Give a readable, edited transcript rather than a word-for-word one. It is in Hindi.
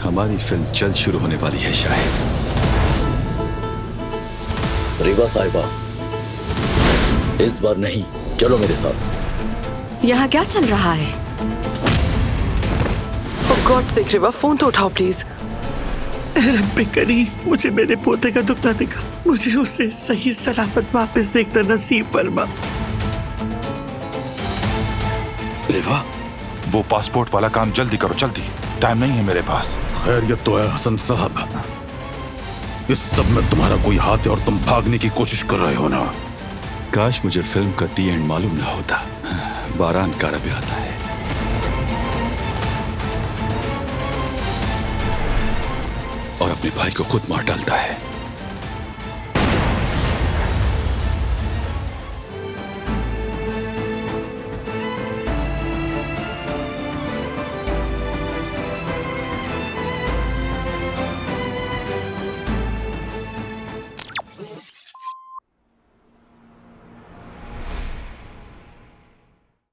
हमारी फिल्म जल्द शुरू होने वाली है शायद। रिवा साहिबा, इस बार नहीं, चलो मेरे साथ। यहाँ क्या चल रहा है? For God's sake, Riva, phone तो उठाओ प्लीज। रब्बे करीम, मुझे मेरे पोते का दुख ना दिखा, मुझे उसे सही सलामत वापस देखना नसीब फरमा। रिवा, वो पासपोर्ट वाला काम जल्दी करो, जल्दी, टाइम नहीं है मेरे पास। खैरियत तो है हसन साहब, इस सब में तुम्हारा कोई हाथ है और तुम भागने की कोशिश कर रहे हो ना। काश मुझे फिल्म का दी एंड मालूम ना होता। बारान कारा भी आता है। और अपने भाई को खुद मार डालता है।